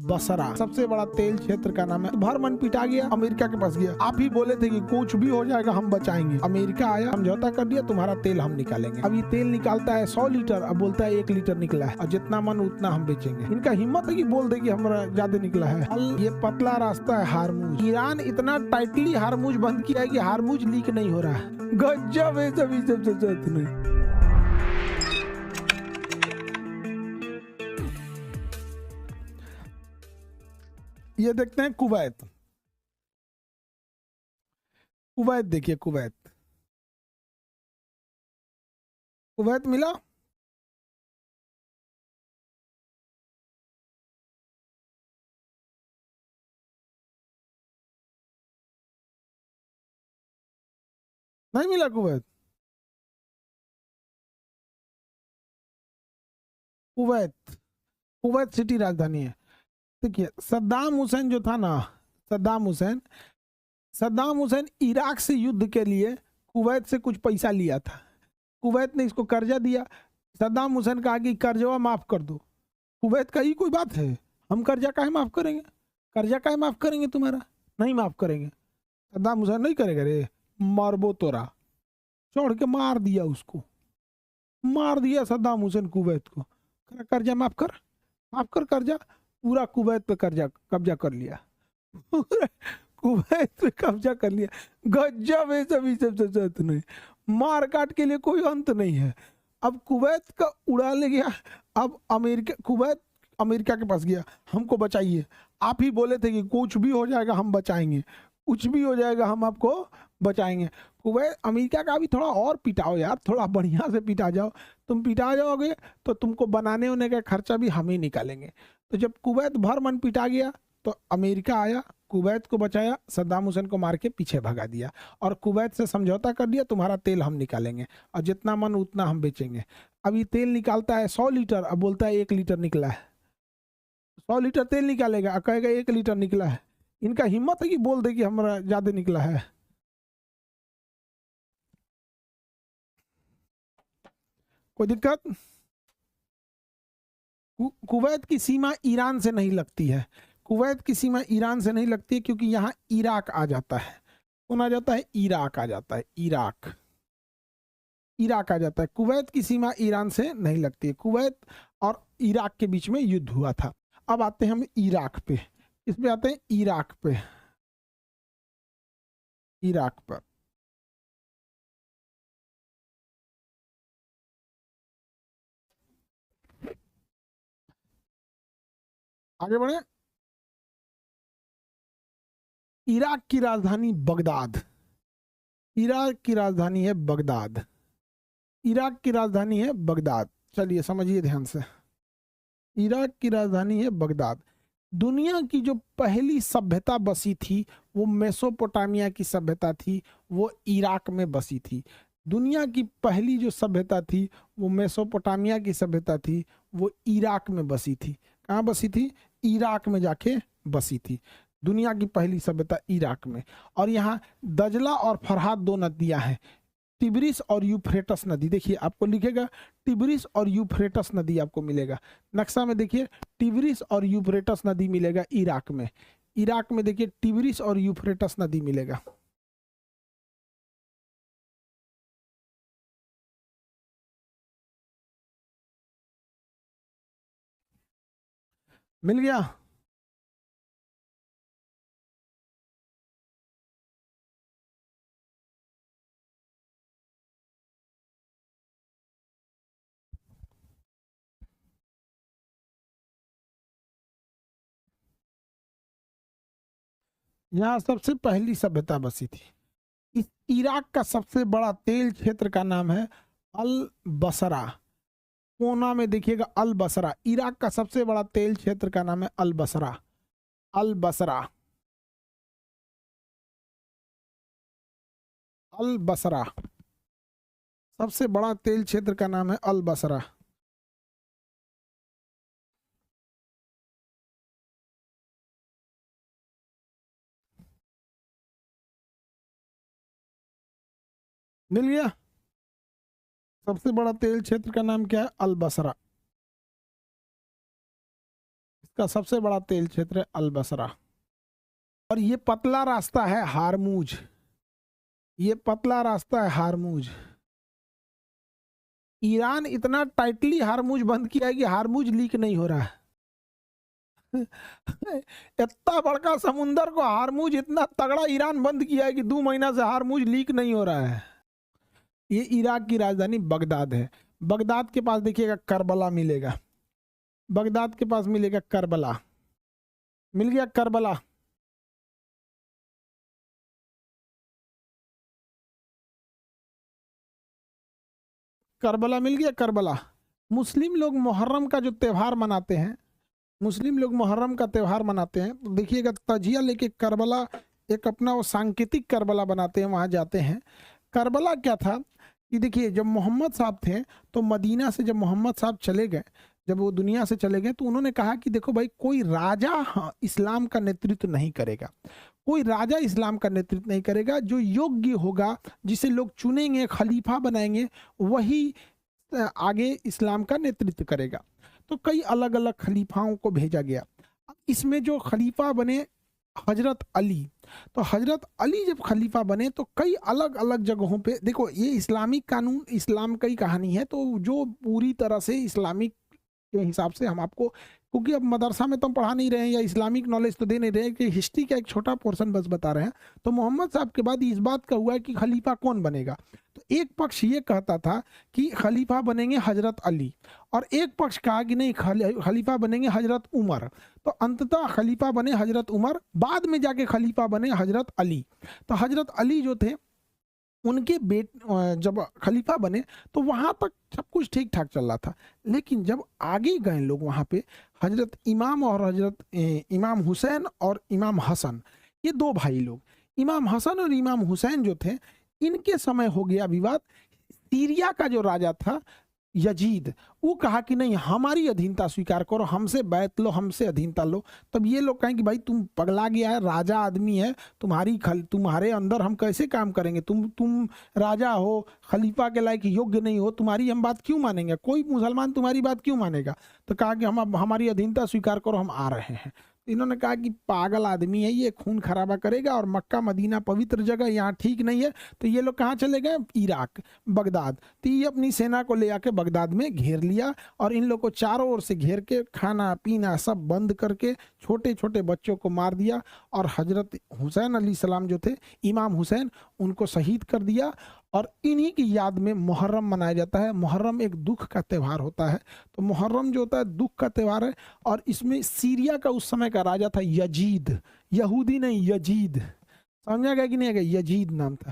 बसरा सबसे बड़ा तेल क्षेत्र का नाम है। भर मन पिटा गया, अमेरिका के पास गया। आप ही बोले थे कि कुछ भी हो जाएगा हम बचाएंगे। अमेरिका आया, समझौता कर दिया, तुम्हारा तेल हम निकालेंगे। अब ये तेल निकालता है 100 लीटर, अब बोलता है 1 लीटर निकला है और जितना मन उतना हम बेचेंगे। इनका हिम्मत है कि बोल दे कि हमारा ज्यादा निकला है। ये पतला रास्ता है हारमुज। ईरान इतना टाइटली हारमुज बंद किया है कि हारमुज लीक नहीं हो रहा है। गजब है सभी सब। ये देखते हैं कुवैत। कुवैत देखिए, कुवैत कुवैत मिला। नहीं मिला कुवैत। कुवैत कुवैत सिटी राजधानी है। देखिए सद्दाम हुसैन जो था ना, सद्दाम हुसैन इराक से युद्ध के लिए कुवैत से कुछ पैसा लिया था। कुवैत ने इसको कर्जा दिया। सद्दाम हुसैन कहा कि कर्जा माफ कर दो। कुवैत का ये कोई बात है, हम कर्जा काहे माफ करेंगे, कर्जा काहे माफ करेंगे, तुम्हारा नहीं माफ करेंगे। सद्दाम हुसैन नहीं करेगा रे, मारबो तोरा। चढ़ के मार दिया उसको, मार दिया सद्दाम हुसैन कुवैत को। कर्जा माफ कर, माफ कर कर्जा। पूरा कुवैत पे कर्जा कब्जा कर लिया। कुवैत पे कब्जा कर लिया। गजब है सभी सब नहीं, मार काट के लिए कोई अंत नहीं है। अब कुवैत का उड़ा ले गया। अब अमेरिका, कुवैत अमेरिका के पास गया, हमको बचाइए। आप ही बोले थे कि कुछ भी हो जाएगा हम बचाएंगे, कुछ भी हो जाएगा हम आपको बचाएंगे। कुवैत अमेरिका का भी थोड़ा और पिटाओ यार, थोड़ा बढ़िया से पिटा जाओ। तुम पिटा जाओगे तो तुमको बनाने होने का खर्चा भी हम ही निकालेंगे। तो जब कुवैत भर मन पिटा गया तो अमेरिका आया, कुवैत को बचाया, सद्दाम हुसैन को मार के पीछे भगा दिया और कुवैत से समझौता कर दिया, तुम्हारा तेल हम निकालेंगे और जितना मन उतना हम बेचेंगे। अब ये तेल निकालता है 100 लीटर, अब बोलता है 1 लीटर निकला है। 100 लीटर तेल निकालेगा, कहेगा 1 लीटर निकला है। इनका हिम्मत है कि बोल दे कि हमारा ज्यादा निकला है। कोई दिक्कत? कुवैत की सीमा ईरान से नहीं लगती है। कुवैत की सीमा ईरान से नहीं लगती है क्योंकि यहाँ इराक आ जाता है। कौन आ जाता है? इराक आ जाता है। इराक, इराक आ जाता है। कुवैत की सीमा ईरान से नहीं लगती है। कुवैत और इराक के बीच में युद्ध हुआ था। अब आते हैं हम इराक पे, इसमें आते हैं इराक पे। इराक पर आगे बढ़े। इराक की राजधानी बगदाद, इराक की राजधानी है बगदाद, इराक की राजधानी है बगदाद। चलिए समझिए ध्यान से, इराक की राजधानी है बगदाद। दुनिया की जो पहली सभ्यता बसी थी वो मेसोपोटामिया की सभ्यता थी, वो इराक में बसी थी। दुनिया की पहली जो सभ्यता थी वो मेसोपोटामिया की सभ्यता थी, वो इराक में बसी थी। कहाँ बसी थी? इराक में जाके बसी थी। दुनिया की पहली सभ्यता इराक में। और यहाँ दजला और फरहाद दो नदियां हैं, टिब्रिस और यूफ्रेटस नदी। देखिए आपको लिखेगा टिब्रिस और यूफ्रेटस नदी आपको मिलेगा नक्शा में। देखिए टिब्रिस और यूफ्रेटस नदी मिलेगा इराक में। इराक में देखिए टिब्रिस और यूफ्रेटस नदी मिलेगा। मिल गया। यहाँ सबसे पहली सभ्यता बसी थी। इस इराक का सबसे बड़ा तेल क्षेत्र का नाम है अल बसरा। कोना में देखिएगा अल बसरा। इराक का सबसे बड़ा तेल क्षेत्र का नाम है अल बसरा। अल बसरा, अल बसरा, सबसे बड़ा तेल क्षेत्र का नाम है अल बसरा। मिल गया। सबसे बड़ा तेल क्षेत्र का नाम क्या है? अल बसरा। इसका सबसे बड़ा तेल क्षेत्र है अल बसरा। और ये पतला रास्ता है हारमूज, ये पतला रास्ता है हारमूज। ईरान इतना टाइटली हारमूज बंद किया है कि हारमूज लीक नहीं हो रहा है। इतना बड़का समुंदर को हारमूज इतना तगड़ा ईरान बंद किया है कि 2 महीना से हारमूज लीक नहीं हो रहा है। ये इराक की राजधानी बगदाद है। बगदाद के पास देखिएगा करबला मिलेगा, बगदाद के पास मिलेगा करबला, मिल गया करबला। करबला मिल गया करबला। मुस्लिम लोग मुहर्रम का जो त्यौहार मनाते हैं, मुस्लिम लोग मुहर्रम का त्यौहार मनाते हैं, तो देखिएगा तजिया लेके करबला एक अपना वो सांकेतिक करबला बनाते हैं, वहाँ जाते हैं। करबला क्या था कि देखिए जब मोहम्मद साहब थे तो मदीना से जब मोहम्मद साहब चले गए, जब वो दुनिया से चले गए, तो उन्होंने कहा कि देखो भाई कोई राजा इस्लाम का नेतृत्व नहीं करेगा, कोई राजा इस्लाम का नेतृत्व नहीं करेगा, जो योग्य होगा जिसे लोग चुनेंगे खलीफा बनाएंगे वही आगे इस्लाम का नेतृत्व करेगा। तो कई अलग अलग खलीफाओं को भेजा गया। इसमें जो खलीफा बने हजरत अली, तो हजरत अली जब खलीफा बने तो कई अलग अलग जगहों पे, देखो ये इस्लामिक कानून इस्लाम का ही कहानी है, तो जो पूरी तरह से इस्लामिक के हिसाब से हम आपको, क्योंकि अब मदरसा में तो हम पढ़ा नहीं रहे हैं या इस्लामिक नॉलेज तो दे नहीं रहे हैं, कि हिस्ट्री का एक छोटा पोर्शन बस बता रहे हैं। तो मोहम्मद साहब के बाद इस बात का हुआ है कि खलीफा कौन बनेगा। तो एक पक्ष ये कहता था कि खलीफा बनेंगे हजरत अली, और एक पक्ष कहा कि नहीं खलीफा बनेंगे हजरत उमर। तो अंततः खलीफा बने हजरत उमर, बाद में जाके खलीफा बने हजरत अली। तो हजरत अली जो थे उनके जब खलीफा बने तो वहां तक सब कुछ ठीक ठाक चल रहा था, लेकिन जब आगे गए लोग वहां पे, हजरत इमाम और हजरत इमाम हुसैन और इमाम हसन, ये 2 भाई लोग, इमाम हसन और इमाम हुसैन जो थे, इनके समय हो गया विवाद। सीरिया का जो राजा था यजीद, वो कहा कि नहीं हमारी अधीनता स्वीकार करो, हमसे बैत लो, हमसे अधीनता लो। तब ये लोग कहें कि भाई तुम पगला गया है, राजा आदमी है, तुम्हारे अंदर हम कैसे काम करेंगे, तुम राजा हो, खलीफा के लायक योग्य नहीं हो, तुम्हारी हम बात क्यों मानेंगे, कोई मुसलमान तुम्हारी बात क्यों मानेगा। तो कहा कि हम हमारी अधीनता स्वीकार करो, हम आ रहे हैं। इन्होंने कहा कि पागल आदमी है ये, खून खराबा करेगा, और मक्का मदीना पवित्र जगह, यहाँ ठीक नहीं है। तो ये लोग कहाँ चले गए, इराक, बगदाद। तो ये अपनी सेना को ले आके बगदाद में घेर लिया, और इन लोग को चारों ओर से घेर के खाना पीना सब बंद करके छोटे छोटे बच्चों को मार दिया, और हजरत हुसैन अलैहि सलाम जो थे, इमाम हुसैन, उनको शहीद कर दिया। और इन्हीं की याद में मुहर्रम मनाया जाता है। मुहर्रम एक दुख का त्यौहार होता है, तो मुहर्रम जो होता है दुख का त्यौहार है। और इसमें सीरिया का उस समय का राजा था यजीद, यहूदी नहीं यजीद, समझा गया कि नहीं, यजीद नाम था।